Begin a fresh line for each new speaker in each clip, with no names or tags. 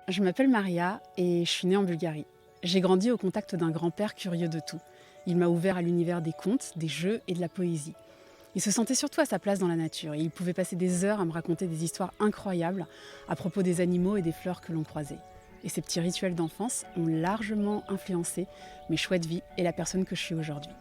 Je m'appelle Maria et je suis née en Bulgarie. J'ai grandi au contact d'un grand-père curieux de tout. Il m'a ouvert à l'univers des contes, des jeux et de la poésie. Il se sentait surtout à sa place dans la nature et il pouvait passer des heures à me raconter des histoires incroyables à propos des animaux et des fleurs que l'on croisait. Et ces petits rituels d'enfance ont largement influencé mes choix de vie et la personne que je suis aujourd'hui.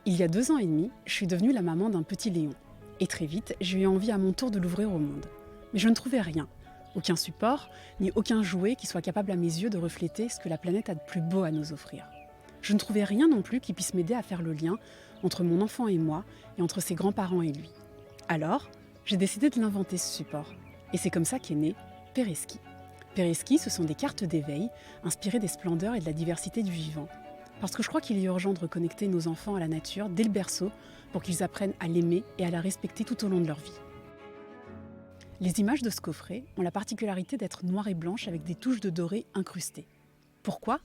Il y a 2 ans et demi, je suis devenue la maman d'un petit Léon. Et très vite, j'ai eu envie à mon tour de l'ouvrir au monde. Mais je ne trouvais rien. Aucun support, ni aucun jouet qui soit capable à mes yeux de refléter ce que la planète a de plus beau à nous offrir. Je ne trouvais rien non plus qui puisse m'aider à faire le lien entre mon enfant et moi, et entre ses grands-parents et lui. Alors, j'ai décidé de l'inventer ce support. Et c'est comme ça qu'est né Pereski. Pereski, ce sont des cartes d'éveil, inspirées des splendeurs et de la diversité du vivant. Parce que je crois qu'il est urgent de reconnecter nos enfants à la nature dès le berceau pour qu'ils apprennent à l'aimer et à la respecter tout au long de leur vie. Les images de ce coffret ont la particularité d'être noires et blanches avec des touches de doré incrustées. Pourquoi ?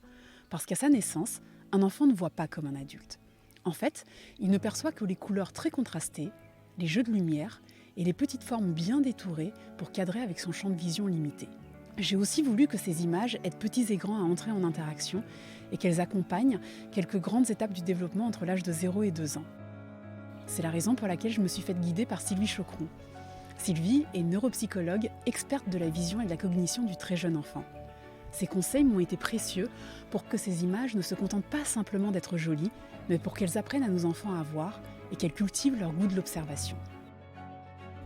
Parce qu'à sa naissance, un enfant ne voit pas comme un adulte. En fait, il ne perçoit que les couleurs très contrastées, les jeux de lumière et les petites formes bien détourées pour cadrer avec son champ de vision limité. J'ai aussi voulu que ces images aident petits et grands à entrer en interaction et qu'elles accompagnent quelques grandes étapes du développement entre l'âge de 0 et 2 ans. C'est la raison pour laquelle je me suis faite guider par Sylvie Chocron. Sylvie est neuropsychologue, experte de la vision et de la cognition du très jeune enfant. Ses conseils m'ont été précieux pour que ces images ne se contentent pas simplement d'être jolies, mais pour qu'elles apprennent à nos enfants à voir et qu'elles cultivent leur goût de l'observation.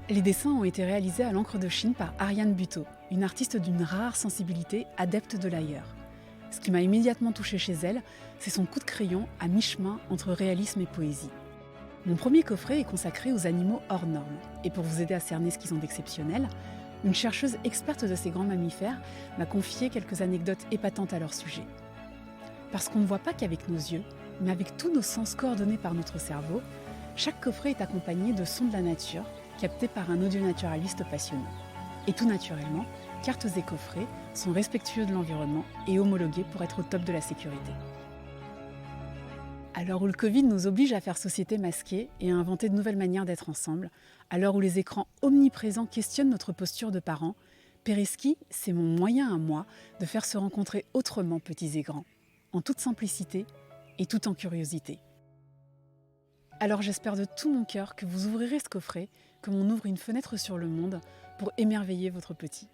Les dessins ont été réalisés à l'encre de Chine par Ariane Buteau, une artiste d'une rare sensibilité adepte de l'ailleurs. Ce qui m'a immédiatement touchée chez elle, c'est son coup de crayon à mi-chemin entre réalisme et poésie. Mon premier coffret est consacré aux animaux hors normes. Et pour vous aider à cerner ce qu'ils ont d'exceptionnel, une chercheuse experte de ces grands mammifères m'a confié quelques anecdotes épatantes à leur sujet. Parce qu'on ne voit pas qu'avec nos yeux, mais avec tous nos sens coordonnés par notre cerveau, chaque coffret est accompagné de sons de la nature, captés par un audionaturaliste passionné. Et tout naturellement, cartes et coffrets sont respectueux de l'environnement et homologués pour être au top de la sécurité. À l'heure où le Covid nous oblige à faire société masquée et à inventer de nouvelles manières d'être ensemble, à l'heure où les écrans omniprésents questionnent notre posture de parents, Pereski, c'est mon moyen à moi de faire se rencontrer autrement petits et grands, en toute simplicité et tout en curiosité. Alors j'espère de tout mon cœur que vous ouvrirez ce coffret, que l'on ouvre une fenêtre sur le monde pour émerveiller votre petit.